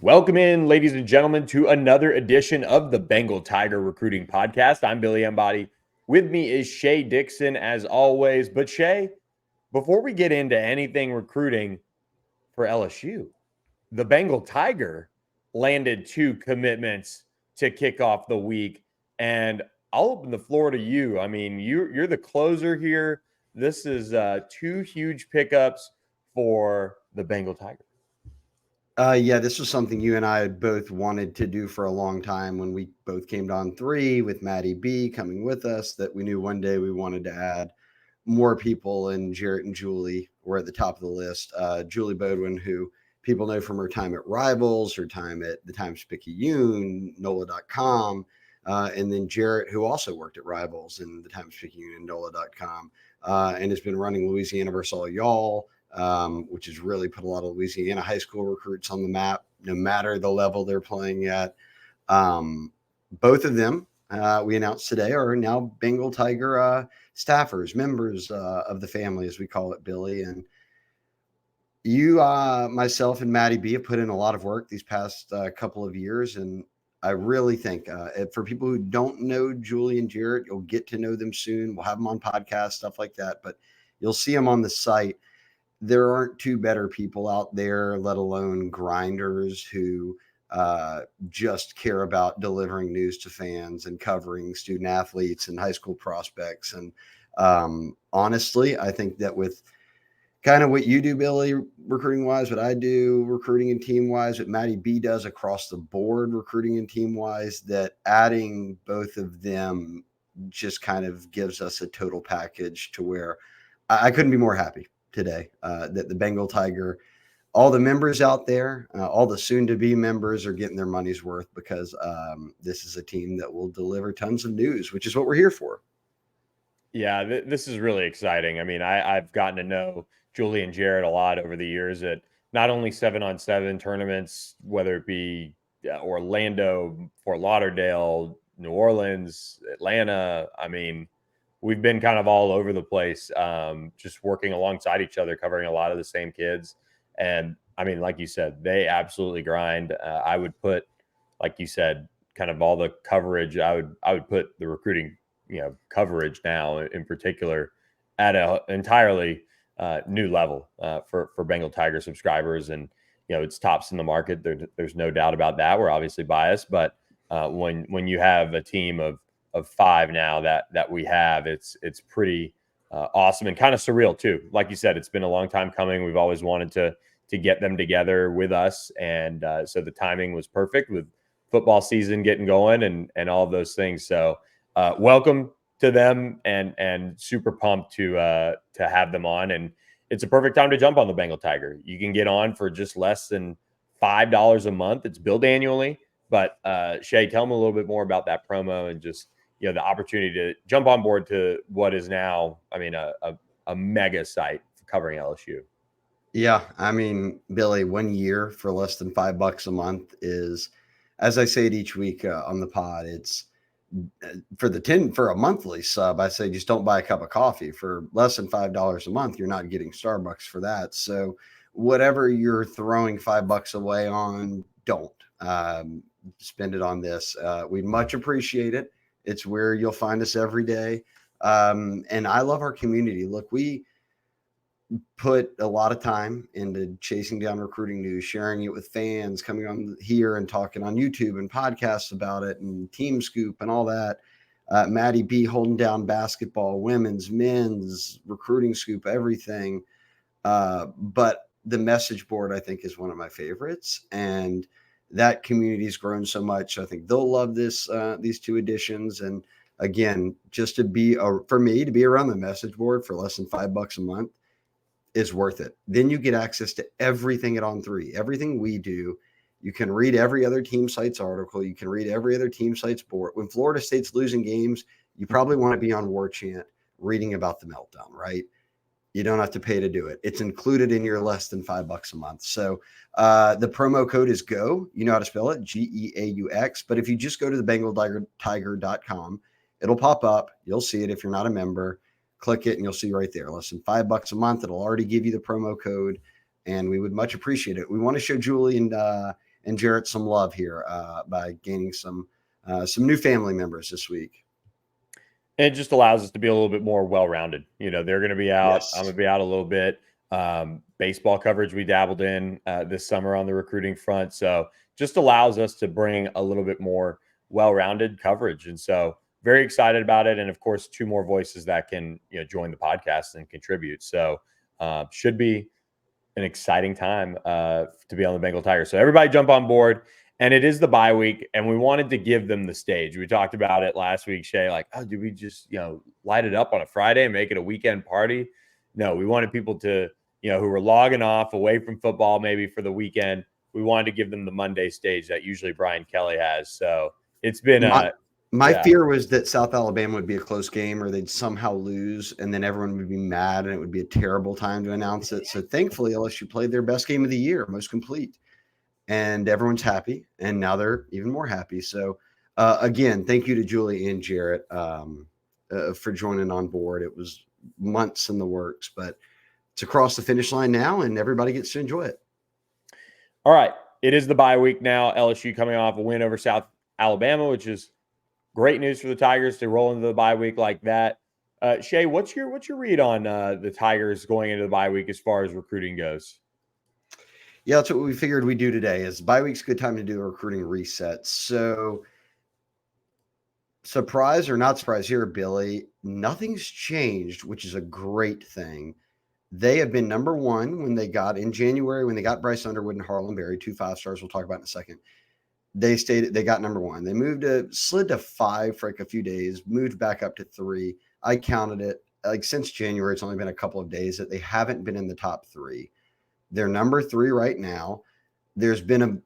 Welcome in, ladies and gentlemen, to another edition of the Bengal Tiger Recruiting Podcast. I'm Billy Embody. With me is Shea Dixon, as always. But Shea, before we get into anything recruiting for LSU, the Bengal Tiger landed 2 commitments to kick off the week. And I'll open the floor to you. I mean, you're the closer here. This is 2 huge pickups for the Bengal Tiger. Yeah, this was something you and I had both wanted to do for a long time when we both came to On3 with Maddie B coming with us, that we knew one day we wanted to add more people, and Jarrett and Julie were at the top of the list. Julie Bodwin, who people know from her time at Rivals, her time at the Times-Picayune, NOLA.com, and then Jarrett, who also worked at Rivals and the Times-Picayune and NOLA.com, and has been running Louisiana versus All Y'all, which has really put a lot of Louisiana high school recruits on the map, no matter the level they're playing at. Both of them, we announced today, are now Bengal Tiger staffers, members of the family, as we call it, Billy. And you, myself, and Maddie B have put in a lot of work these past couple of years. And I really think for people who don't know Julie and Jarrett, you'll get to know them soon. We'll have them on podcasts, stuff like that. But you'll see them on the site. There aren't two better people out there, let alone grinders who just care about delivering news to fans and covering student athletes and high school prospects. And honestly, I think that with kind of what you do, Billy, recruiting wise, what I do recruiting and team wise, what Maddie B does across the board recruiting and team wise, that adding both of them just kind of gives us a total package to where I couldn't be more happy today that the Bengal Tiger, all the members out there, all the soon-to-be members are getting their money's worth, because this is a team that will deliver tons of news, which is what we're here for. Yeah, this is really exciting. I mean, I've gotten to know Julie and Jarrett a lot over the years at not only 7-on-7 tournaments, whether it be Orlando, Fort Lauderdale, New Orleans, Atlanta. I mean, we've been kind of all over the place, just working alongside each other, covering a lot of the same kids. And I mean, like you said, they absolutely grind. I would put, like you said, kind of all the coverage. I would put the recruiting, coverage now in particular at an entirely new level for Bengal Tiger subscribers. And, it's tops in the market. There's no doubt about that. We're obviously biased, but when you have a team of 5 now that we have, it's pretty awesome and kind of surreal too. Like you said, it's been a long time coming. We've always wanted to get them together with us, and so the timing was perfect with football season getting going and all of those things. So welcome to them, and super pumped to have them on. And it's a perfect time to jump on the Bengal Tiger. You can get on for just less than $5 a month. It's billed annually. But Shea, tell them a little bit more about that promo and just the opportunity to jump on board to what is now, I mean, a mega site for covering LSU. Yeah, I mean, Billy, 1 year for less than $5 a month is, as I say it each week on the pod, it's for a monthly sub. I say just don't buy a cup of coffee for less than $5 a month. You're not getting Starbucks for that. So whatever you're throwing $5 away on, don't spend it on this. We'd much appreciate it. It's where you'll find us every day. And I love our community. Look, we put a lot of time into chasing down recruiting news, sharing it with fans, coming on here and talking on YouTube and podcasts about it, and Team Scoop and all that. Maddie B holding down basketball, women's, men's, recruiting scoop, everything. But the message board, I think, is one of my favorites. And that community has grown so much. I think they'll love this, these 2 editions. And again, just for me to be around the message board for less than $5 a month is worth it. Then you get access to everything at On3, everything we do. You can read every other team site's article. You can read every other team site's board. When Florida State's losing games, you probably want to be on War Chant reading about the meltdown, right? You don't have to pay to do it. It's included in your less than $5 a month. So the promo code is GO. You know how to spell it, GEAUX. But if you just go to the BengalTiger.com, it'll pop up. You'll see it if you're not a member. Click it and you'll see right there, less than $5 a month. It'll already give you the promo code, and we would much appreciate it. We want to show Julie and and Jarrett some love here by gaining some new family members this week. And it just allows us to be a little bit more well-rounded. They're going to be out. Yes. I'm going to be out a little bit. Baseball coverage we dabbled in this summer on the recruiting front. So just allows us to bring a little bit more well-rounded coverage. And so very excited about it. And of course, 2 more voices that can join the podcast and contribute. So should be an exciting time to be on the Bengal Tigers. So everybody jump on board. And it is the bye week, and we wanted to give them the stage. We talked about it last week, Shea, like, oh, do we just, light it up on a Friday and make it a weekend party? No, we wanted people to, who were logging off away from football maybe for the weekend. We wanted to give them the Monday stage that usually Brian Kelly has. So it's been my fear was that South Alabama would be a close game or they'd somehow lose, and then everyone would be mad, and it would be a terrible time to announce it. So thankfully, LSU played their best game of the year, most complete. And everyone's happy, and now they're even more happy. So, again, thank you to Julie and Jarrett for joining on board. It was months in the works, but it's across the finish line now, and everybody gets to enjoy it. All right. It is the bye week now. LSU coming off a win over South Alabama, which is great news for the Tigers to roll into the bye week like that. Shea, what's your read on the Tigers going into the bye week as far as recruiting goes? Yeah, that's what we figured we'd do today. Is bye week's a good time to do a recruiting reset. So, surprise or not surprise here, Billy, nothing's changed, which is a great thing. They have been number 1 when they got in January, when they got Bryce Underwood and Harlan Berry, 2 5-stars we'll talk about in a second. They got number 1. They slid to 5 for like a few days, moved back up to 3. I counted it like since January. It's only been a couple of days that they haven't been in the top 3. They're number 3 right now. There's been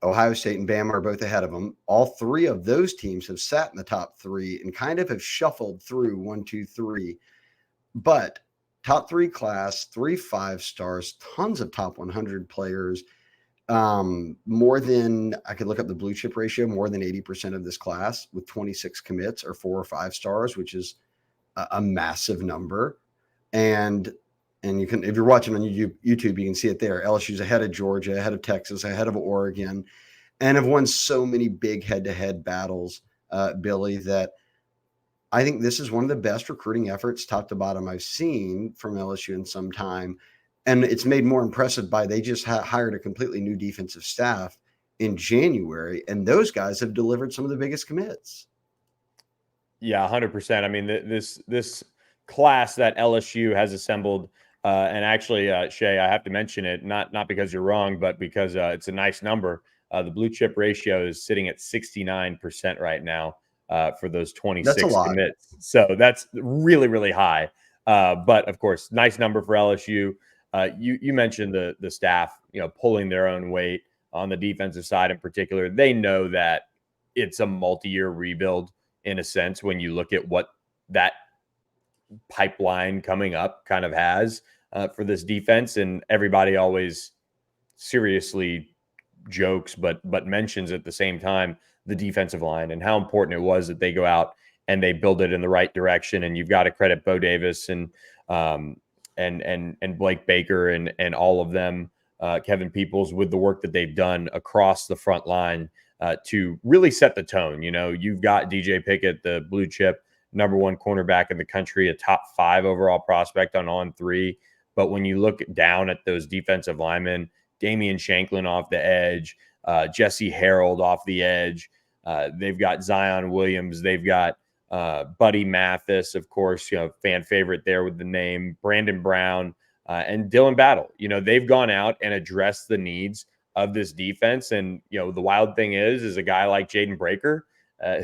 Ohio State and Bama are both ahead of them. All 3 of those teams have sat in the top 3 and kind of have shuffled through 1, 2, 3. But top 3 class, 3 5-stars, tons of top 100 players. More than, I could look up the blue chip ratio, more than 80% of this class with 26 commits are 4 or 5 stars, which is a massive number. And you can, if you're watching on YouTube, you can see it there. LSU's ahead of Georgia, ahead of Texas, ahead of Oregon, and have won so many big head-to-head battles, Billy, that I think this is one of the best recruiting efforts top to bottom I've seen from LSU in some time. And it's made more impressive by they just hired a completely new defensive staff in January, and those guys have delivered some of the biggest commits. Yeah, 100%. I mean, this class that LSU has assembled, and actually, Shea, I have to mention it, not because you're wrong, but because it's a nice number. The blue chip ratio is sitting at 69% right now for those 26 commits. So that's really, really high. But of course, nice number for LSU. You mentioned the staff, pulling their own weight on the defensive side in particular. They know that it's a multi-year rebuild in a sense when you look at what that pipeline coming up kind of has for this defense. And everybody always seriously jokes, but mentions at the same time the defensive line and how important it was that they go out and they build it in the right direction. And you've got to credit Bo Davis and Blake Baker and all of them, Kevin Peoples, with the work that they've done across the front line to really set the tone. You've got DJ Pickett, the blue chip number 1 cornerback in the country, a top 5 overall prospect on 3. But when you look down at those defensive linemen, Damian Shanklin off the edge, Jesse Harold off the edge, they've got Zion Williams, they've got Buddy Mathis, of course, fan favorite there with the name, Brandon Brown, and Dylan Battle. They've gone out and addressed the needs of this defense. And, the wild thing is a guy like Jaden Breaker,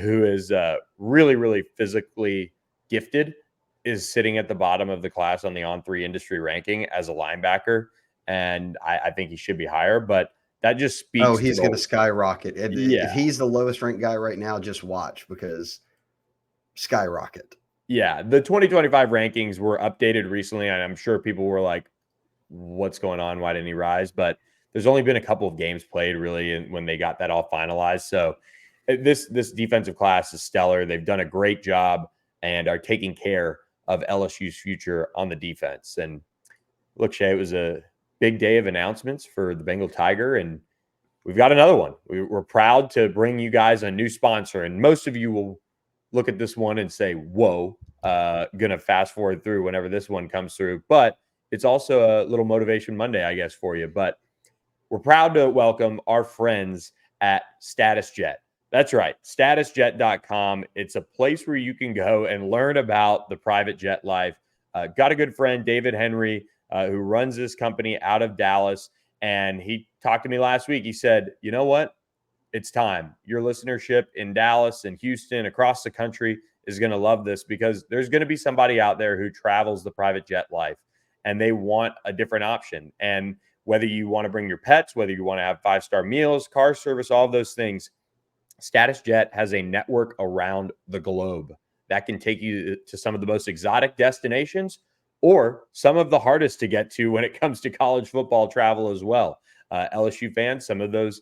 who is really, really physically gifted, is sitting at the bottom of the class on the on-3 industry ranking as a linebacker. And I think he should be higher, but that just speaks. Oh, he's going to skyrocket. Yeah. If he's the lowest ranked guy right now, just watch, because skyrocket. Yeah. The 2025 rankings were updated recently, and I'm sure people were like, what's going on? Why didn't he rise? But there's only been a couple of games played really when they got that all finalized. So this defensive class is stellar. They've done a great job and are taking care of LSU's future on the defense. And look, Shea, it was a big day of announcements for the Bengal Tiger, and we've got another one. We're proud to bring you guys a new sponsor, and most of you will look at this one and say, whoa, gonna fast forward through whenever this one comes through. But it's also a little Motivation Monday, I guess, for you. But we're proud to welcome our friends at Status Jet. That's right, statusjet.com. It's a place where you can go and learn about the private jet life. Got a good friend, David Henry, who runs this company out of Dallas. And he talked to me last week. He said, you know what? It's time. Your listenership in Dallas and Houston, across the country, is going to love this, because there's going to be somebody out there who travels the private jet life and they want a different option. And whether you want to bring your pets, whether you want to have 5-star meals, car service, all of those things, Status Jet has a network around the globe that can take you to some of the most exotic destinations, or some of the hardest to get to when it comes to college football travel as well. LSU fans, some of those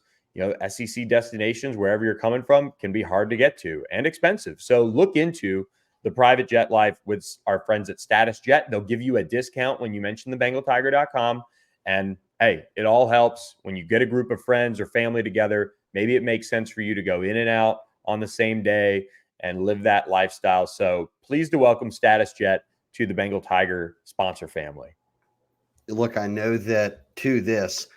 SEC destinations, wherever you're coming from, can be hard to get to and expensive. So look into the private jet life with our friends at Status Jet. They'll give you a discount when you mention the BengalTiger.com. And hey, it all helps when you get a group of friends or family together. Maybe it makes sense for you to go in and out on the same day and live that lifestyle. So pleased to welcome Status Jet to the Bengal Tiger sponsor family. Look, I know that to this,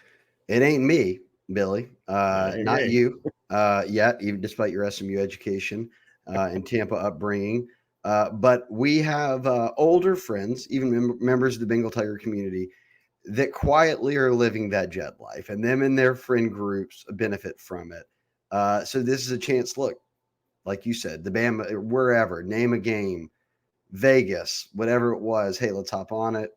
it ain't me, Billy, not you yet, even despite your SMU education and Tampa upbringing. But we have older friends, even members of the Bengal Tiger community, that quietly are living that jet life, and them and their friend groups benefit from it. So this is a chance. Look, like you said, the Bama, wherever, name a game, Vegas, whatever it was. Hey, let's hop on it.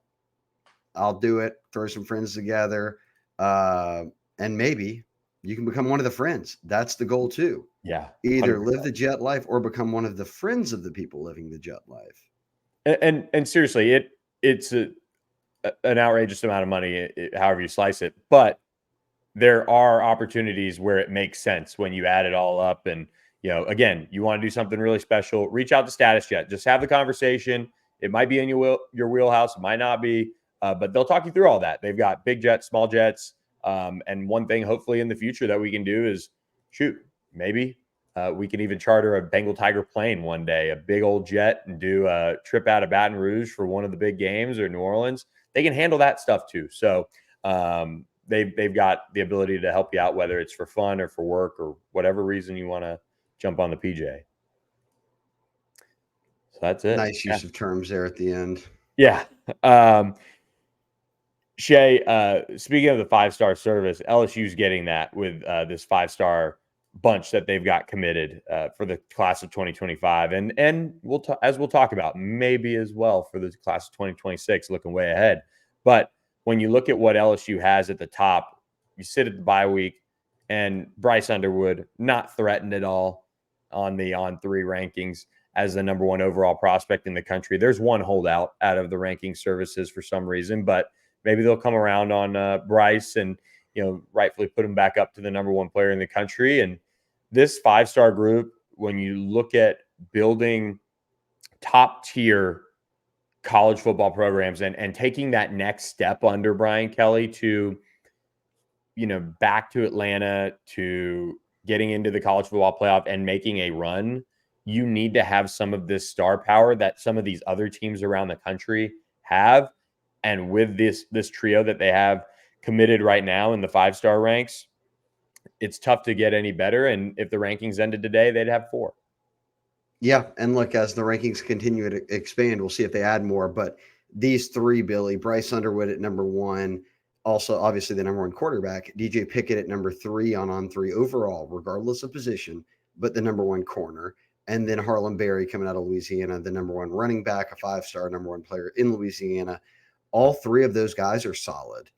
I'll do it. Throw some friends together, and maybe you can become one of the friends. That's the goal too. Yeah, Either 100%. live the jet life or become one of the friends of the people living the jet life. And seriously, it's an outrageous amount of money, however you slice it. But there are opportunities where it makes sense when you add it all up. And, again, you want to do something really special, reach out to Status Jet. Just have the conversation. It might be in your wheelhouse. It might not be, but they'll talk you through all that. They've got big jets, small jets. And one thing, hopefully, in the future that we can do is, maybe we can even charter a Bengal Tiger plane one day, a big old jet, and do a trip out of Baton Rouge for one of the big games, or New Orleans. They can handle that stuff too. So they've got the ability to help you out, whether it's for fun or for work or whatever reason you want to jump on the PJ. So that's it. Nice use of terms there at the end. Yeah. Shea, speaking of the 5-star service, LSU's getting that with this 5-star bunch that they've got committed for the class of 2025, and as we'll talk about, maybe as well for the class of 2026, looking way ahead. But when you look at what LSU has at the top, you sit at the bye week, and Bryce Underwood not threatened at all on the On3 rankings as the number 1 overall prospect in the country. There's one holdout out of the ranking services for some reason, but maybe they'll come around on Bryce and rightfully put him back up to the number 1 player in the country. And this 5-star group, when you look at building top tier college football programs and taking that next step under Brian Kelly to, back to Atlanta, to getting into the college football playoff and making a run, you need to have some of this star power that some of these other teams around the country have. And with this trio that they have committed right now in the 5-star ranks, it's tough to get any better. And if the rankings ended today, they'd have 4. Yeah. And look, as the rankings continue to expand, we'll see if they add more. But these 3, Billy, Bryce Underwood at number 1, also obviously the number 1 quarterback, DJ Pickett at number 3 on 3 overall, regardless of position, but the number 1 corner. And then Harlem Berry coming out of Louisiana, the number 1 running back, a 5-star number 1 player in Louisiana. All 3 of those guys are solid.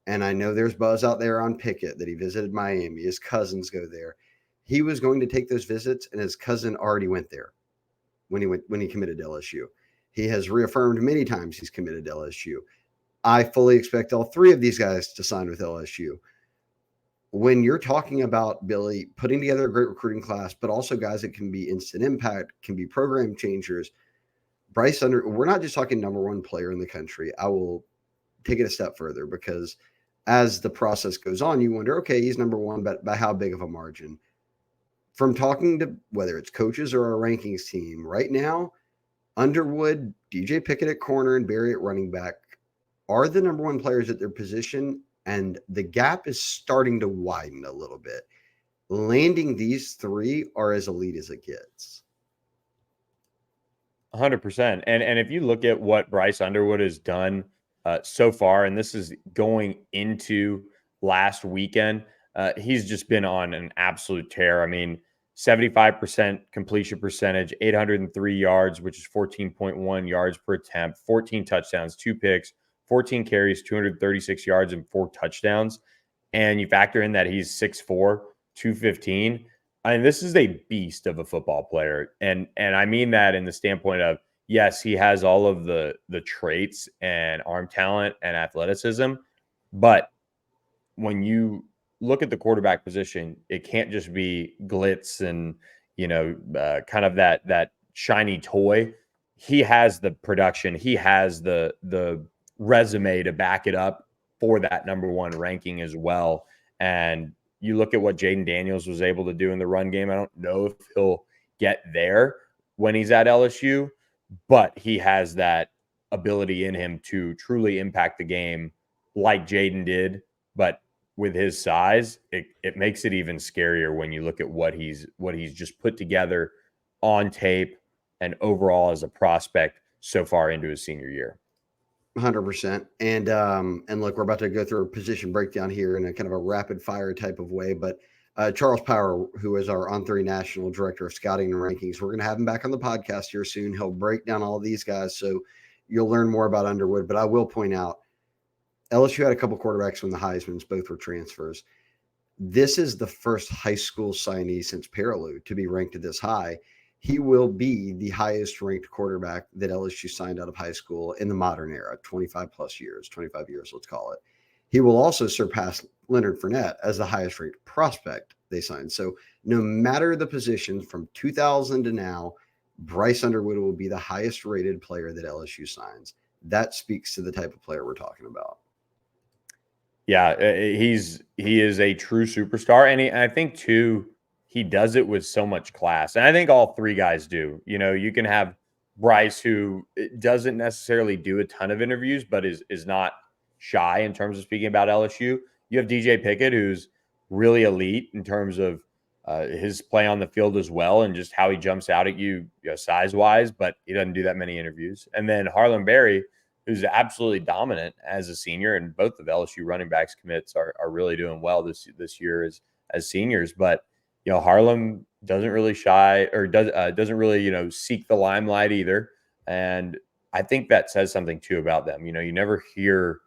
And I know there's buzz out there on Pickett that he visited Miami. His cousins go there. He was going to take those visits, and his cousin already went there when he committed to LSU. He has reaffirmed many times he's committed to LSU. I fully expect all 3 of these guys to sign with LSU. When you're talking about, Billy, putting together a great recruiting class, but also guys that can be instant impact, can be program changers, Bryce Underwood, we're not just talking number 1 player in the country. I will take it a step further, because as the process goes on, you wonder, okay, he's number one, but by how big of a margin? From talking to whether it's coaches or our rankings team, right now, Underwood, DJ Pickett at corner, and Barry at running back are the number one players at their position, and the gap is starting to widen a little bit. Landing these three are as elite as it gets. 100%. And if you look at what Bryce Underwood has done so far, and this is going into last weekend, he's just been on an absolute tear. I mean, 75% completion percentage, 803 yards, which is 14.1 yards per attempt, 14 touchdowns, 2 picks, 14 carries, 236 yards, and 4 touchdowns. And you factor in that he's 6'4, 215. I mean, this is a beast of a football player. And I mean that in the standpoint of, yes, he has all of the traits and arm talent and athleticism, but when you look at the quarterback position, it can't just be glitz and kind of that shiny toy. He has the production. He has the resume to back it up for that number one ranking as well. And you look at what Jaden Daniels was able to do in the run game. I don't know if he'll get there when he's at LSU, but he has that ability in him to truly impact the game like Jaden did. But with his size, it makes it even scarier when you look at what he's just put together on tape and overall as a prospect so far into his senior year. 100%. And look, we're about to go through a position breakdown here in a kind of a rapid fire type of way. But Charles Power, who is our On3 National Director of Scouting and Rankings, we're going to have him back on the podcast here soon. He'll break down all of these guys, so you'll learn more about Underwood. But I will point out, LSU had a couple quarterbacks win the Heismans. Both were transfers. This is the first high school signee since Parallel to be ranked this high. He will be the highest ranked quarterback that LSU signed out of high school in the modern era, 25 years, let's call it. He will also surpass Leonard Fournette as the highest ranked prospect they signed. So no matter the position from 2000 to now, Bryce Underwood will be the highest rated player that LSU signs. That speaks to the type of player we're talking about. Yeah, he is a true superstar. And I think, too, he does it with so much class. And I think all three guys do. You can have Bryce, who doesn't necessarily do a ton of interviews, but is not shy in terms of speaking about LSU. You have DJ Pickett, who's really elite in terms of his play on the field as well and just how he jumps out at you, size-wise, but he doesn't do that many interviews. And then Harlem Berry, who's absolutely dominant as a senior, and both of LSU running backs commits are really doing well this year as seniors. But Harlem doesn't really doesn't really seek the limelight either, and I think that says something too about them. You never hear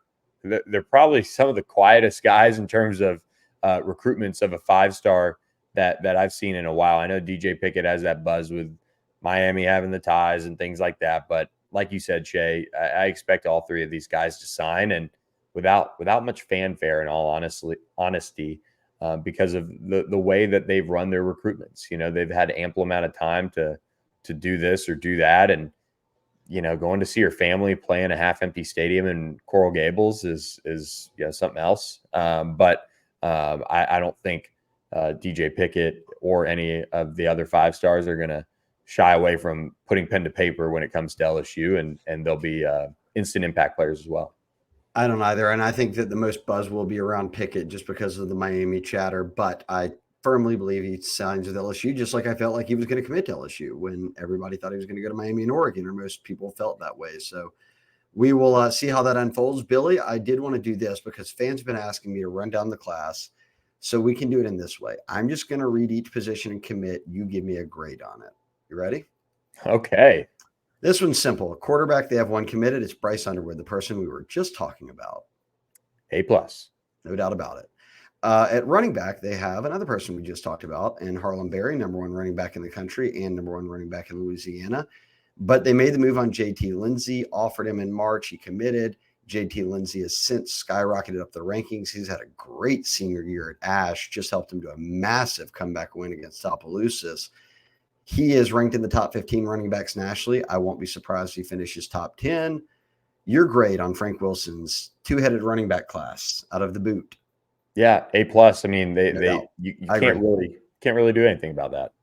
they're probably some of the quietest guys in terms of recruitments of a 5-star that I've seen in a while. I know DJ Pickett has that buzz with Miami having the ties and things like that, but like you said, Shea, I expect all three of these guys to sign, and without much fanfare, in all honesty, because of the way that they've run their recruitments. They've had ample amount of time to do this or do that, and going to see your family play in a half-empty stadium in Coral Gables is something else. But I don't think DJ Pickett or any of the other 5-stars are going to shy away from putting pen to paper when it comes to LSU, and they'll be instant impact players as well. I don't either. And I think that the most buzz will be around Pickett just because of the Miami chatter. But I firmly believe he signs with LSU, just like I felt like he was going to commit to LSU when everybody thought he was going to go to Miami and Oregon, or most people felt that way. So we will see how that unfolds. Billy, I did want to do this because fans have been asking me to run down the class. So we can do it in this way. I'm just going to read each position and commit. You give me a grade on it. You ready? Okay. This one's simple. A quarterback, they have one committed. It's Bryce Underwood, the person we were just talking about. A+. No doubt about it. At running back, they have another person we just talked about, and Harlem Berry, number one running back in the country and number one running back in Louisiana. But they made the move on JT Lindsey, offered him in March. He committed. JT Lindsey has since skyrocketed up the rankings. He's had a great senior year at Ash, just helped him to a massive comeback win against Opelousas. He is ranked in the top 15 running backs nationally. I won't be surprised if he finishes top 10. Your grade on Frank Wilson's two-headed running back class out of the boot. Yeah, A+. I mean, No doubt. you I can't agree. really do anything about that.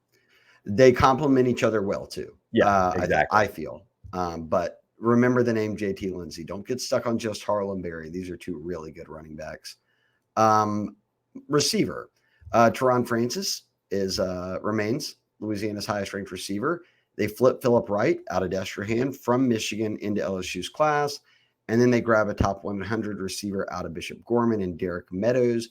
They complement each other well too. Yeah, exactly. I feel. But remember the name JT Lindsay. Don't get stuck on just Harlem Berry. These are two really good running backs. Receiver. Teron Francis remains Louisiana's highest ranked receiver. They flip Philip Wright out of Destrehan from Michigan into LSU's class. And then they grab a top 100 receiver out of Bishop Gorman and Derek Meadows.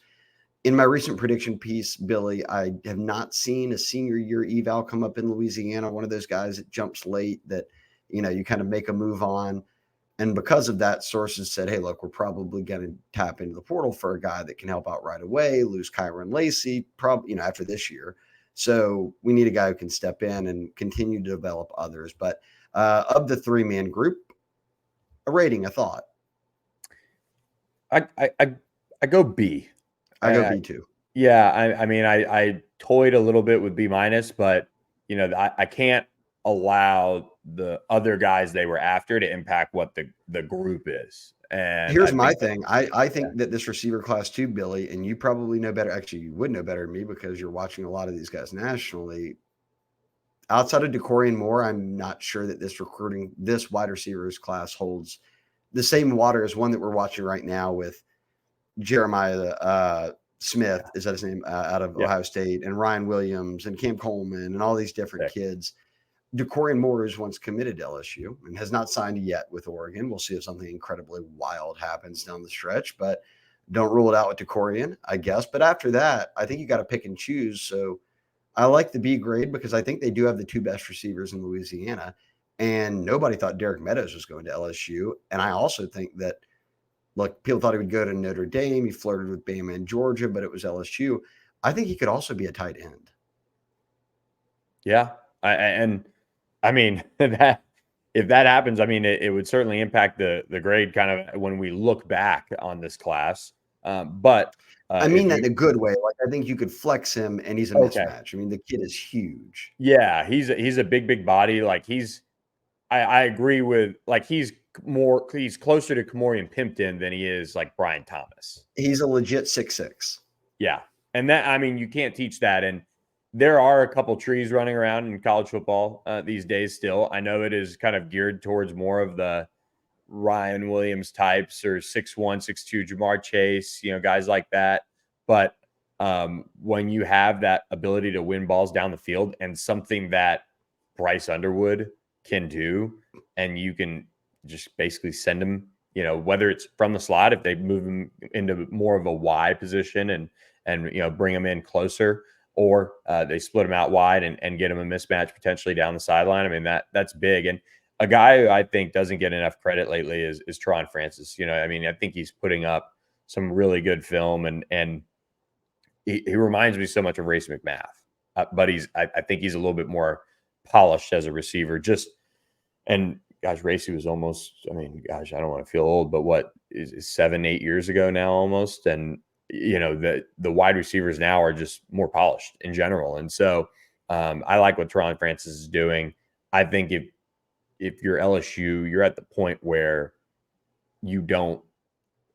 In my recent prediction piece, Billy, I have not seen a senior year eval come up in Louisiana, one of those guys that jumps late that, you kind of make a move on. And because of that, sources said, hey, look, we're probably going to tap into the portal for a guy that can help out right away, lose Kyron Lacey, probably, after this year. So we need a guy who can step in and continue to develop others. But of the three-man group, a rating, a thought. I go B. I go B too. Yeah, I mean, I toyed a little bit with B-, but I can't allow the other guys they were after to impact what the group is. And here's my thing. I think that this receiver class too, Billy, and you probably know better. Actually, you would know better than me because you're watching a lot of these guys nationally. Outside of DeCorian Moore, I'm not sure that this wide receivers class holds the same water as one that we're watching right now with Jeremiah Smith, is that his name, out of Ohio State, and Ryan Williams and Cam Coleman and all these different kids. DeCorian Moore is once committed to LSU and has not signed yet with Oregon. We'll see if something incredibly wild happens down the stretch, but don't rule it out with DeCorian, I guess. But after that, I think you got to pick and choose. So I like the B grade because I think they do have the two best receivers in Louisiana, and nobody thought Derek Meadows was going to LSU. And I also think that, look, people thought he would go to Notre Dame. He flirted with Bama and Georgia, but it was LSU. I think he could also be a tight end. Yeah. I mean, that if that happens, I mean, it would certainly impact the grade kind of when we look back on this class. But I mean that in a good way. Like, I think you could flex him, and he's a mismatch. I mean, the kid is huge. Yeah, he's a big body. Like I agree with, like, he's closer to Kamorian Pimpton than he is like Brian Thomas. He's a legit 6'6". Yeah, and that, I mean, you can't teach that. And there are a couple trees running around in college football these days still. I know it is kind of geared towards more of the Ryan Williams types or 6'1", 6'2", Jamar Chase, guys like that. But when you have that ability to win balls down the field and something that Bryce Underwood can do, and you can just basically send him, whether it's from the slot, if they move him into more of a Y position and bring him in closer, or they split him out wide and get him a mismatch potentially down the sideline. I mean, that's big. And a guy who I think doesn't get enough credit lately is Teron Francis. I mean, I think he's putting up some really good film, and he reminds me so much of Race McMath, but I think he's a little bit more polished as a receiver. And gosh, Racy was almost, I mean, gosh, I don't want to feel old, but what is 7-8 years ago now almost. And the wide receivers now are just more polished in general. And so I like what Teron Francis is doing. I think if you're LSU, you're at the point where you don't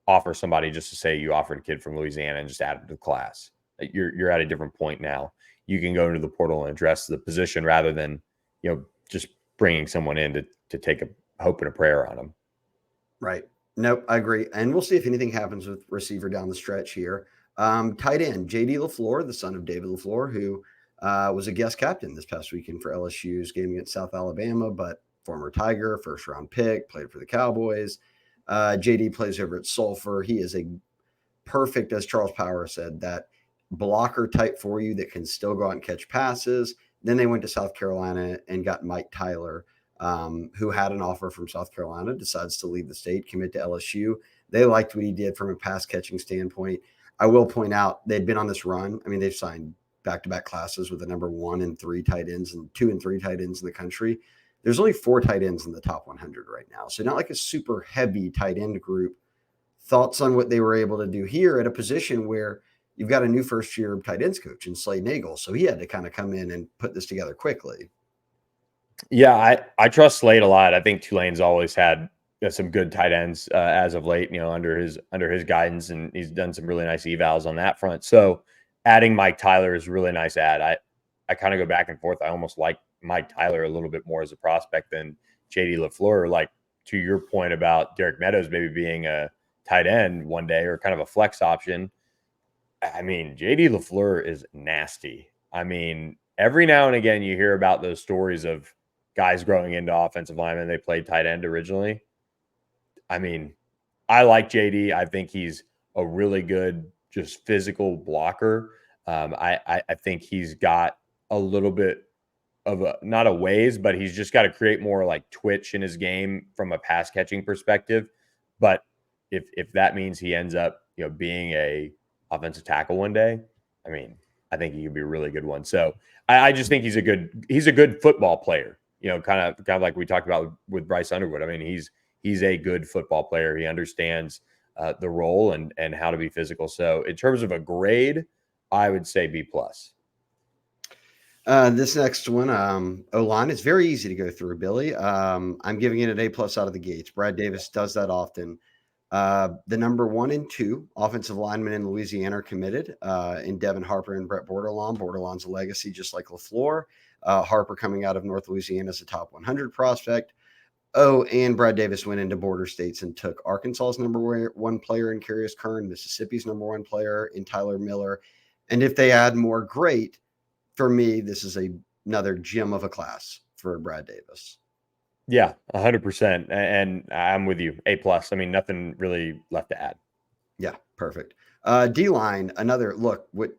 offer somebody just to say you offered a kid from Louisiana and just add him to the class. You're at a different point now. You can go into the portal and address the position rather than, just bringing someone in to take a hope and a prayer on them. Right. Nope, I agree. And we'll see if anything happens with receiver down the stretch here. Tight end, J.D. LaFleur, the son of David LaFleur, who was a guest captain this past weekend for LSU's game against South Alabama, but former Tiger, first-round pick, played for the Cowboys. J.D. plays over at Sulphur. He is a perfect, as Charles Power said, that blocker type for you that can still go out and catch passes. Then they went to South Carolina and got Mike Tyler, who had an offer from South Carolina, decides to leave the state, commit to LSU. They liked what he did from a pass catching standpoint. I will point out they'd been on this run. I mean, they've signed back-to-back classes with the number 1 and 3 tight ends and 2 and 3 tight ends in the country. There's only 4 tight ends in the top 100 right now. So not like a super heavy tight end group. Thoughts on what they were able to do here at a position where you've got a new first-year tight ends coach in Slade Nagel. So he had to kind of come in and put this together quickly. Yeah, I trust Slade a lot. I think Tulane's always had some good tight ends as of late, under his guidance, and he's done some really nice evals on that front. So adding Mike Tyler is a really nice add. I kind of go back and forth. I almost like Mike Tyler a little bit more as a prospect than JD LaFleur. Like, to your point about Derek Meadows maybe being a tight end one day or kind of a flex option. I mean, JD LaFleur is nasty. I mean, every now and again you hear about those stories of guys growing into offensive linemen. They played tight end originally. I mean, I like JD. I think he's a really good, just physical blocker. I think he's got a little bit of a, not a ways, but he's just got to create more like twitch in his game from a pass catching perspective. But if that means he ends up, being a offensive tackle one day, I mean, I think he could be a really good one. So I just think he's a good football player. Kind of like we talked about with Bryce Underwood. I mean, he's a good football player. He understands the role and how to be physical. So in terms of a grade, I would say B plus. This next one, O-line, it's very easy to go through, Billy. I'm giving it an A plus out of the gates. Brad Davis does that often. The number 1 and 2 offensive linemen in Louisiana are committed in Devin Harper and Brett Bordelon. Bordelon's a legacy, just like LaFleur. Harper coming out of North Louisiana as a top 100 prospect. Oh, and Brad Davis went into border states and took Arkansas's number 1 player in Curious Kern, Mississippi's number 1 player in Tyler Miller. And if they add more, great. For me, this is another gem of a class for Brad Davis. Yeah, 100%. And I'm with you. A plus. I mean, nothing really left to add. Yeah, perfect. D-line, another look. What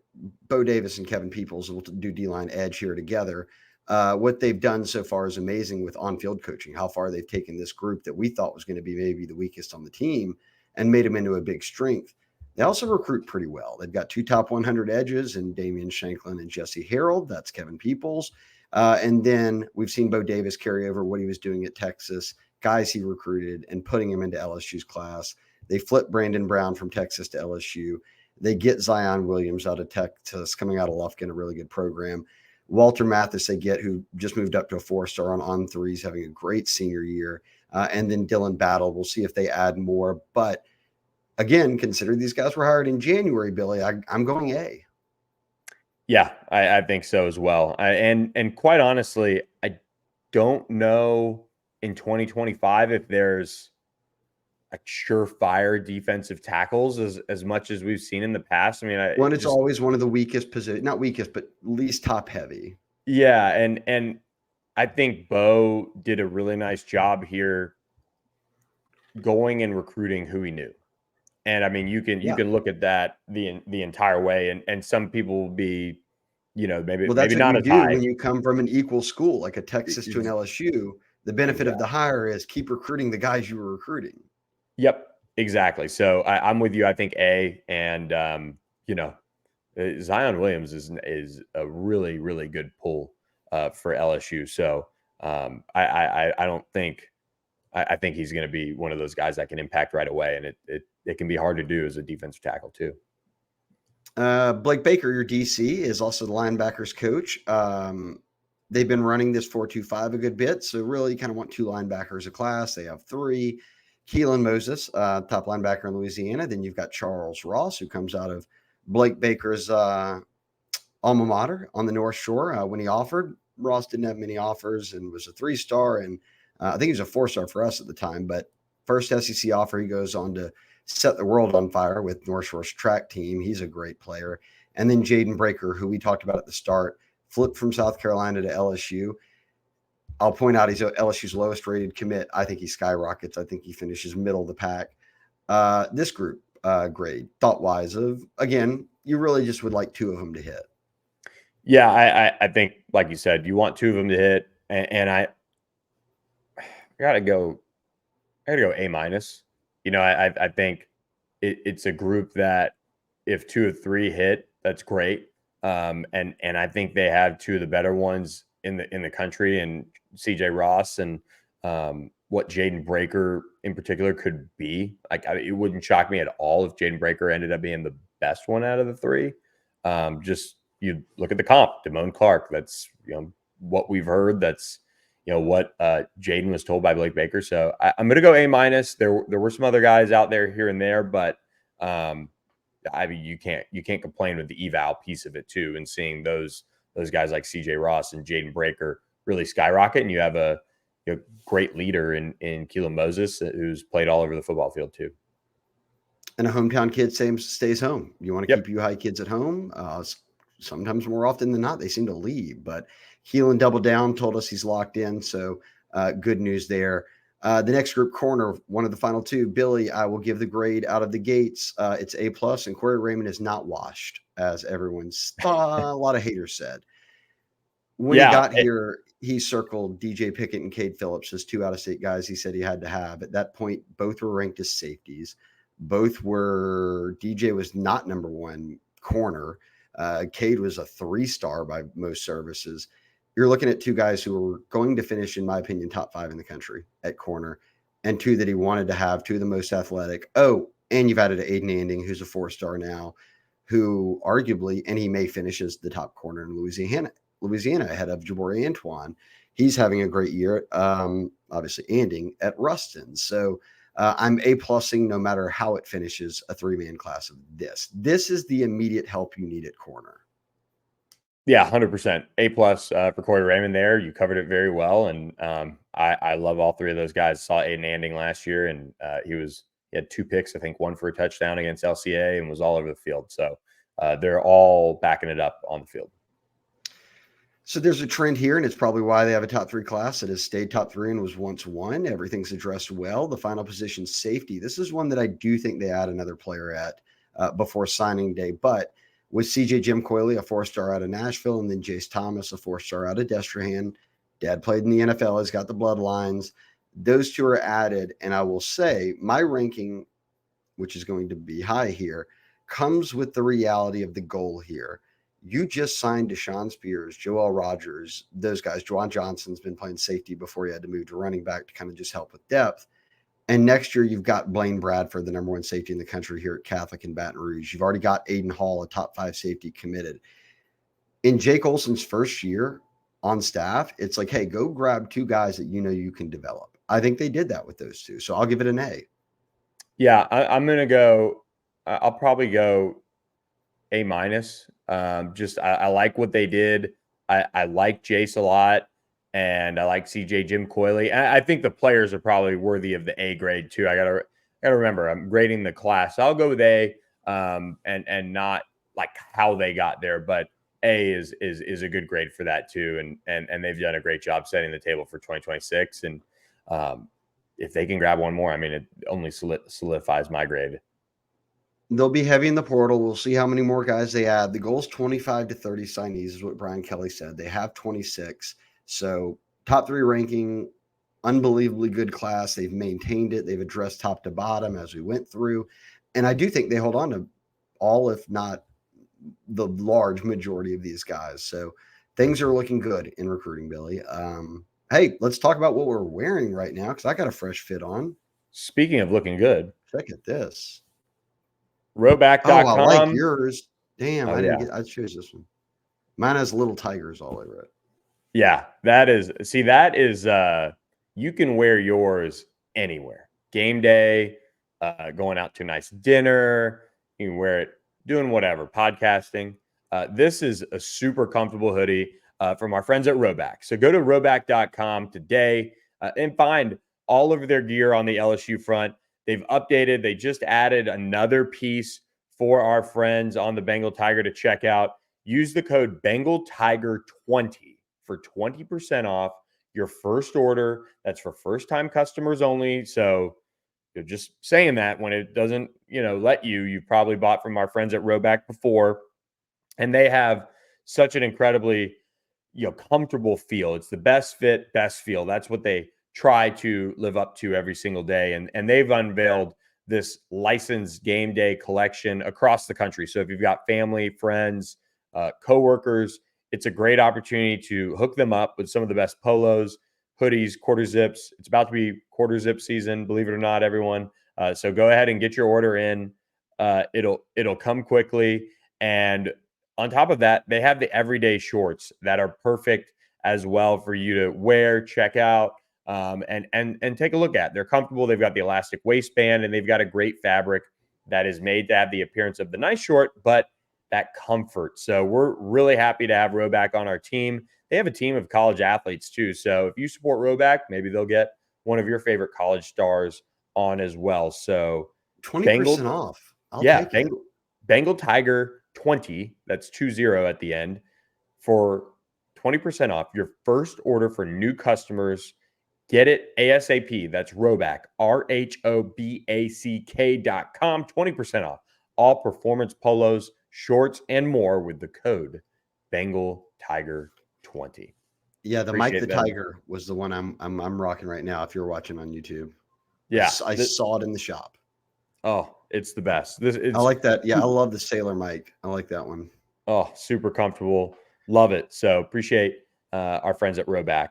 Bo Davis and Kevin Peoples will do D-line edge here together. What they've done so far is amazing with on-field coaching. How far they've taken this group that we thought was going to be maybe the weakest on the team and made them into a big strength. They also recruit pretty well. They've got 2 top 100 edges in Damian Shanklin and Jesse Harold. That's Kevin Peoples. And then we've seen Bo Davis carry over what he was doing at Texas, guys he recruited, and putting him into LSU's class. They flip Brandon Brown from Texas to LSU. They get Zion Williams out of Texas, coming out of Lufkin, a really good program. Walter Mathis they get, who just moved up to a 4-star on threes, having a great senior year. And then Dylan Battle. We'll see if they add more. But again, consider these guys were hired in January, Billy. I'm going A. Yeah, I think so as well. And quite honestly, I don't know in 2025 if there's a surefire defensive tackles as much as we've seen in the past. I mean, it's always one of the weakest positions, not weakest, but least top heavy. Yeah, and I think Bo did a really nice job here going and recruiting who he knew. And I mean, you can look at that the entire way, and some people will be, maybe that's maybe not what you as do high when you come from an equal school like a Texas to an LSU. The benefit of the hire is keep recruiting the guys you were recruiting. Yep, exactly. So I'm with you. I think A, and Zion Williams is a really, really good pull for LSU. So I don't think I think he's going to be one of those guys that can impact right away, and it can be hard to do as a defensive tackle too. Blake Baker, your DC, is also the linebackers coach. They've been running this 4-2-5 a good bit, so really kind of want 2 linebackers a class. They have 3. Keelan Moses, top linebacker in Louisiana. Then you've got Charles Ross, who comes out of Blake Baker's alma mater on the North Shore. When he offered, Ross didn't have many offers and was a 3-star, and I think he was a 4-star for us at the time. But first SEC offer, he goes on to set the world on fire with North Shore's track team. He's a great player. And then Jaden Breaker, who we talked about at the start, flipped from South Carolina to LSU. I'll point out he's LSU's lowest rated commit. I think he skyrockets. I think he finishes middle of the pack. This group grade, thought-wise, of, again, you really just would like 2 of them to hit. Yeah, I think, like you said, you want 2 of them to hit, and I gotta go A minus. I think it's a group that if 2 of 3 hit, that's great. And I think they have 2 of the better ones in the country, and CJ Ross and what Jaden Breaker in particular could be. Like, it wouldn't shock me at all if Jaden Breaker ended up being the best one out of the 3. Just you look at the comp, Damone Clark. That's what we've heard. That's what Jaden was told by Blake Baker. So I'm going to go A-. There were some other guys out there here and there, but I mean, you can't complain with the eval piece of it too, and seeing those guys like CJ Ross and Jaden Breaker really skyrocket, and you have a great leader in Keelan Moses who's played all over the football field too. And a hometown kid stays home. You want to Yep. keep U High kids at home. Sometimes more often than not, they seem to leave. But Keelan doubled down, told us he's locked in. So good news there. The next group, corner, one of the final two. Billy, I will give the grade out of the gates. It's A+, and Corey Raymond is not washed, as everyone's a lot of haters said. When he got here, he circled DJ Pickett and Cade Phillips as 2 out-of-state guys he said he had to have. At that point, both were ranked as safeties. Both were, DJ was not number 1 corner. Cade was a 3-star by most services. You're looking at 2 guys who were going to finish, in my opinion, top 5 in the country at corner, and 2 that he wanted to have, 2 of the most athletic. Oh, and you've added Aiden Anding, who's a 4-star now, who arguably, and he may finish as the top corner in Louisiana ahead of Jabari Antoine. He's having a great year. Obviously, Anding at Ruston. So I'm A+ing no matter how it finishes a 3-man class of this. This is the immediate help you need at corner. Yeah, 100%. A+ for Corey Raymond there. You covered it very well. And I love all 3 of those guys. Saw Aiden Anding last year, and he had 2 picks, I think 1 for a touchdown against LCA, and was all over the field. So they're all backing it up on the field. So there's a trend here, and it's probably why they have a top 3 class that has stayed top 3 and was once 1. Everything's addressed well. The final position, safety. This is one that I do think they add another player at before signing day. But with CJ Jim Coyley, a 4-star out of Nashville, and then Jace Thomas, a 4-star out of Destrehan. Dad played in the NFL, has got the bloodlines. Those 2 are added, and I will say my ranking, which is going to be high here, comes with the reality of the goal here. You just signed Deshaun Spears, Joel Rogers, those guys. Juwan Johnson's been playing safety before he had to move to running back to kind of just help with depth. And next year, you've got Blaine Bradford, the number 1 safety in the country here at Catholic in Baton Rouge. You've already got Aiden Hall, a top 5 safety, committed. In Jake Olson's first year on staff, it's like, hey, go grab 2 guys that you know you can develop. I think they did that with those 2. So I'll give it an A. Yeah, I'm going to go, I'll probably go A-. Just I like what they did. I like Jace a lot, and I like CJ Jim Coyley. And I think the players are probably worthy of the A grade too. I gotta remember, I'm grading the class. So I'll go with A, and not like how they got there, but A is a good grade for that too. And they've done a great job setting the table for 2026. And if they can grab one more, I mean, it only solidifies my grade. They'll be heavy in the portal. We'll see how many more guys they add. The goal is 25 to 30 signees is what Brian Kelly said. They have 26. So top 3 ranking, unbelievably good class. They've maintained it. They've addressed top to bottom as we went through. And I do think they hold on to all, if not the large majority of these guys. So things are looking good in recruiting, Billy. Hey, let's talk about what we're wearing right now, because I got a fresh fit on. Speaking of looking good, check at this. Rhoback.com. Oh, I like yours. Damn, I didn't get. I chose this one. Mine has little tigers all over it. Yeah, that is. You can wear yours anywhere. Game day, going out to a nice dinner. You can wear it doing whatever, podcasting. This is a super comfortable hoodie from our friends at Rhoback. So go to Rhoback.com today and find all of their gear on the LSU front. They've updated. They just added another piece for our friends on the Bengal Tiger to check out. Use the code Bengal Tiger 20 for 20% off your first order. That's for first-time customers only. So you're just saying that when it doesn't, let you probably bought from our friends at Rhoback before, and they have such an incredibly, comfortable feel. It's the best fit, best feel. That's what they try to live up to every single day. And they've unveiled this licensed game day collection across the country. So if you've got family, friends, coworkers, it's a great opportunity to hook them up with some of the best polos, hoodies, quarter zips. It's about to be quarter zip season, believe it or not, everyone. So go ahead and get your order in. It'll come quickly. And on top of that, they have the everyday shorts that are perfect as well for you to wear, check out, and take a look at. They're comfortable. They've got the elastic waistband, and they've got a great fabric that is made to have the appearance of the nice short, but that comfort. So we're really happy to have Rhoback on our team. They have a team of college athletes too. So if you support Rhoback, maybe they'll get one of your favorite college stars on as well. So 20% off. I'll yeah, take it. Bengal Tiger 20, that's 20 at the end, for 20% off your first order for new customers. Get it ASAP. That's Rhoback, RHOBACK.com. 20% off all performance polos, shorts, and more with the code Bengal Tiger 20. Yeah, the Appreciate Mike the them. Tiger was the one I'm rocking right now. If you're watching on YouTube, Yeah, I saw it in the shop. Oh, it's the best. I like that. Yeah, I love the Sailor Mike. I like that one. Oh, super comfortable. Love it. So appreciate our friends at Rhoback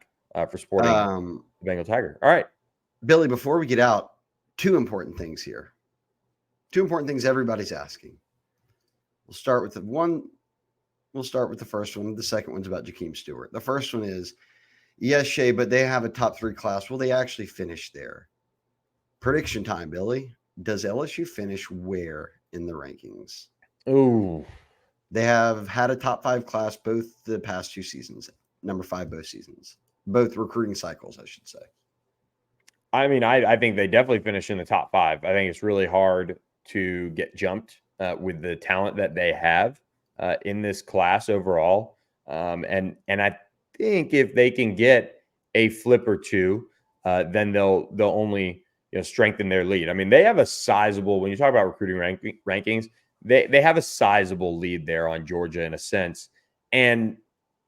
for supporting the Bengal Tiger. All right, Billy, before we get out, two important things here. Two important things everybody's asking. We'll start with the first one. The second one's about Jahkeem Stewart. The first one is, yes, Shea, but they have a top 3 class. Will they actually finish there? Prediction time, Billy. Does LSU finish where in the rankings? Ooh. They have had a top 5 class both the past 2 seasons, number 5 both seasons, both recruiting cycles, I should say. I mean, I think they definitely finish in the top 5. I think it's really hard to get jumped with the talent that they have in this class overall. And I think if they can get a flip or two, then they'll only strengthen their lead. I mean, they have a sizable, when you talk about recruiting rankings, they have a sizable lead there on Georgia in a sense. And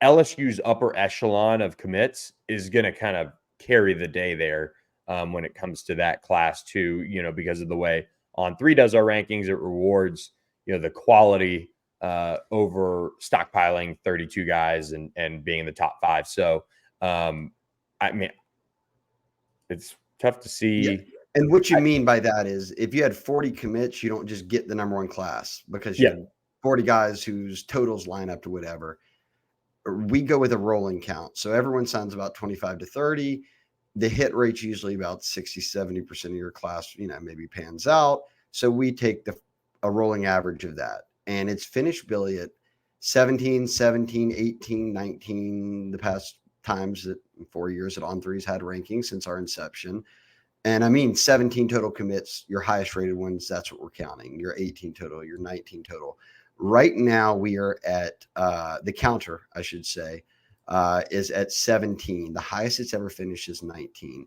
LSU's upper echelon of commits is going to kind of carry the day there when it comes to that class too, because of the way On3 does our rankings. It rewards, the quality over stockpiling 32 guys and being in the top 5. So, I mean, it's tough to see. Yeah. And what you mean by that is if you had 40 commits, you don't just get the number 1 class because you had 40 guys whose totals line up to whatever. We go with a rolling count. So everyone signs about 25 to 30. The hit rate's usually about 60, 70% of your class, maybe pans out. So we take a rolling average of that. And it's finished, Billy, at 17, 17, 18, 19, the past times that 4 years that On3's had rankings since our inception. And I mean, 17 total commits, your highest rated ones, that's what we're counting. Your 18 total, your 19 total. Right now, we are at the counter, I should say, is at 17. The highest it's ever finished is 19.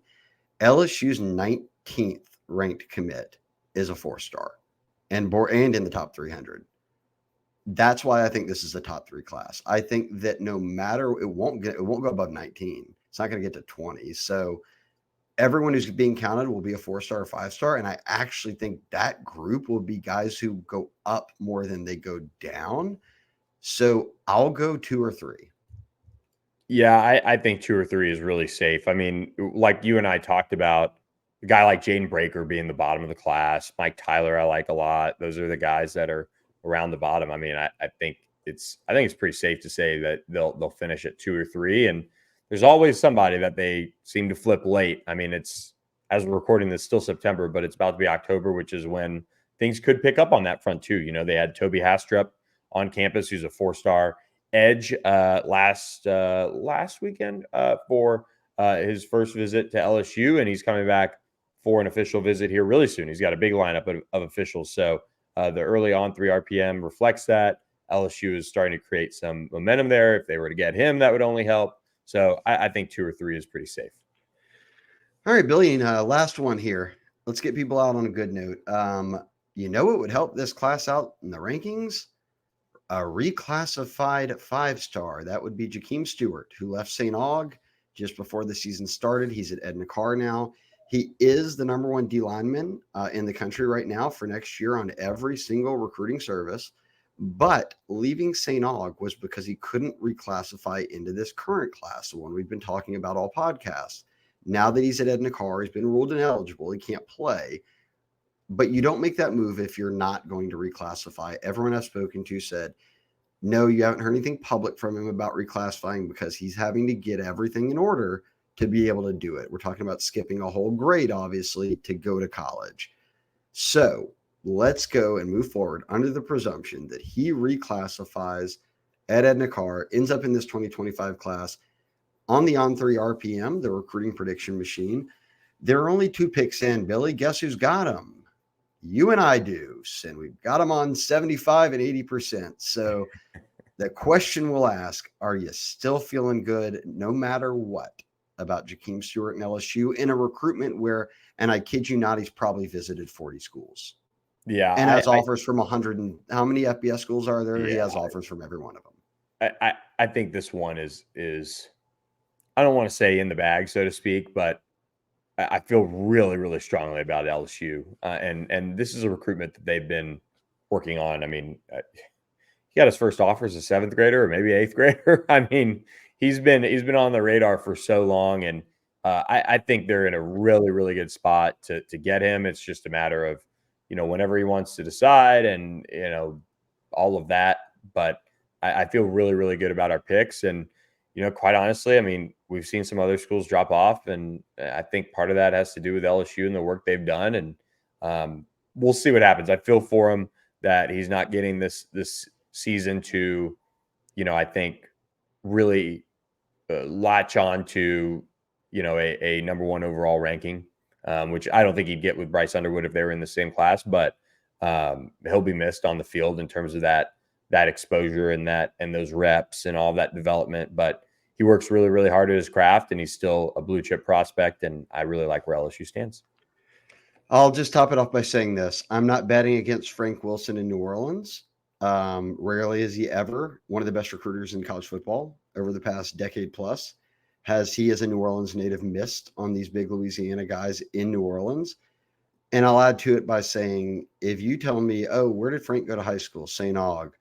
LSU's 19th ranked commit is a 4-star and in the top 300. That's why I think this is a top 3 class. I think that no matter, it won't go above 19. It's not going to get to 20. So everyone who's being counted will be a 4-star or 5-star. And I actually think that group will be guys who go up more than they go down. So I'll go 2 or 3. Yeah, I think 2 or 3 is really safe. I mean, like you and I talked about, a guy like Jaden Breaker being the bottom of the class, Mike Tyler, I like a lot. Those are the guys that are around the bottom. I mean, I think it's pretty safe to say that they'll finish at 2 or 3. And there's always somebody that they seem to flip late. I mean, it's, as we're recording this, still September, but it's about to be October, which is when things could pick up on that front too. They had Toby Hastrup on campus, who's a 4-star edge last weekend for his first visit to LSU, and he's coming back for an official visit here really soon. He's got a big lineup of officials. So the early On3 RPM reflects that. LSU is starting to create some momentum there. If they were to get him, that would only help. So I think 2 or 3 is pretty safe. All right, Billy, last one here. Let's get people out on a good note. What would help this class out in the rankings? A reclassified 5-star. That would be Jahkeem Stewart, who left St. Aug just before the season started. He's at Edna Carr now. He is the number 1 D lineman in the country right now for next year on every single recruiting service. But leaving St. Aug was because he couldn't reclassify into this current class, the one we've been talking about all podcasts. Now that he's at Edna Carr, he's been ruled ineligible. He can't play. But you don't make that move if you're not going to reclassify. Everyone I've spoken to said, No, you haven't heard anything public from him about reclassifying because he's having to get everything in order to be able to do it. We're talking about skipping a whole grade, obviously, to go to college. So let's go and move forward under the presumption that he reclassifies Ed Ednakar, ends up in this 2025 class on the On3 RPM, the recruiting prediction machine. There are only 2 picks in. Billy, guess who's got him? You and I do, and we've got them on 75 and 80%. So the question we'll ask, are you still feeling good no matter what about Jahkeem Stewart and LSU in a recruitment where, and I kid you not, he's probably visited 40 schools. Yeah. And has offers from 100 and how many FBS schools are there? Yeah, he has offers from every one of them. I think this one is I don't want to say in the bag, so to speak, but I feel really, really strongly about LSU. And this is a recruitment that they've been working on. I mean, he got his first offer as a 7th grader or maybe 8th grader. I mean, he's been on the radar for so long, and I think they're in a really, really good spot to get him. It's just a matter of, whenever he wants to decide and, all of that. But I feel really, really good about our picks. And, quite honestly, I mean, we've seen some other schools drop off, and I think part of that has to do with LSU and the work they've done. And we'll see what happens. I feel for him that he's not getting this season to, I think really latch on to, a number 1 overall ranking, which I don't think he'd get with Bryce Underwood if they were in the same class, but he'll be missed on the field in terms of that exposure and those reps and all that development. But he works really, really hard at his craft, and he's still a blue chip prospect. And I really like where LSU stands. I'll just top it off by saying this. I'm not betting against Frank Wilson in New Orleans. Rarely is he ever one of the best recruiters in college football over the past decade plus. Has he, as a New Orleans native, missed on these big Louisiana guys in New Orleans? And I'll add to it by saying, if you tell me, oh, where did Frank go to high school? St. Aug.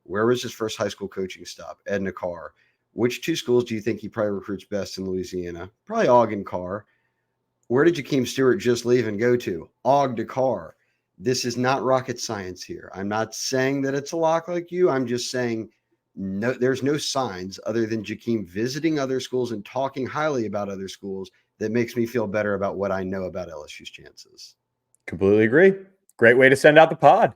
Where was his first high school coaching stop? Ednakar. Which 2 schools do you think he probably recruits best in Louisiana? Probably Aug and Carr. Where did Jahkeem Stewart just leave and go to? Aug to Carr. This is not rocket science here. I'm not saying that it's a lock like you. I'm just saying no, there's no signs other than Jahkeem visiting other schools and talking highly about other schools that makes me feel better about what I know about LSU's chances. Completely agree. Great way to send out the pod.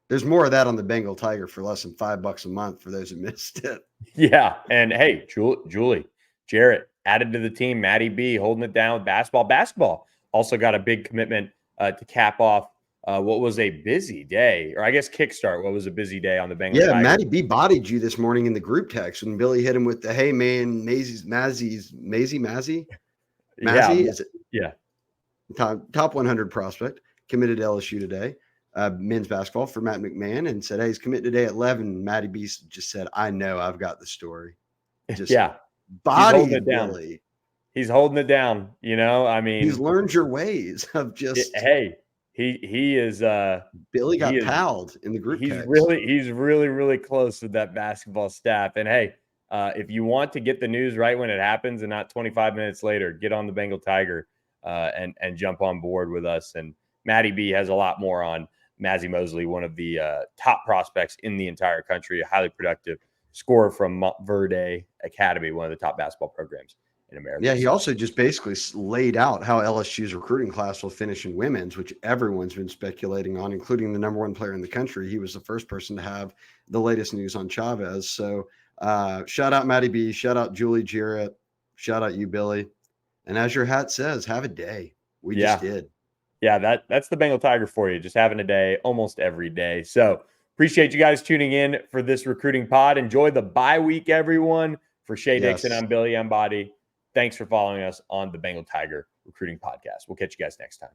There's more of that on the Bengal Tiger for less than $5 a month for those who missed it. Yeah. And hey, Julie, Jarrett added to the team. Maddie B holding it down with basketball. Basketball also got a big commitment to cap off what was a busy day, or I guess kickstart what was a busy day on the Bengal Tiger. Maddie B bodied you this morning in the group text when Billy hit him with the, hey, man, Mazzy? Yeah. Is it? Yeah. Top 100 prospect, committed to LSU today. Men's basketball for Matt McMahon, and said, hey, he's committed today at 11. Maddie B just said, I know, I've got the story. Just body Billy. He's holding it down. I mean, he's learned your ways of just. Hey, he is. Billy got palled in the group. He's really, really close with that basketball staff. And hey, if you want to get the news right when it happens and not 25 minutes later, get on the Bengal Tiger and jump on board with us. And Maddie B has a lot more on Mazzy Mosley, one of the top prospects in the entire country, a highly productive scorer from Montverde Academy, one of the top basketball programs in America. Yeah, he also just basically laid out how LSU's recruiting class will finish in women's, which everyone's been speculating on, including the number 1 player in the country. He was the first person to have the latest news on Chavez. So shout out Maddie B, shout out Julie Jarrett, shout out you, Billy. And as your hat says, have a day. We just did. Yeah, that's the Bengal Tiger for you. Just having a day almost every day. So appreciate you guys tuning in for this recruiting pod. Enjoy the bye week, everyone. For Shea Dixon, I'm Billy Embody. Thanks for following us on the Bengal Tiger Recruiting Podcast. We'll catch you guys next time.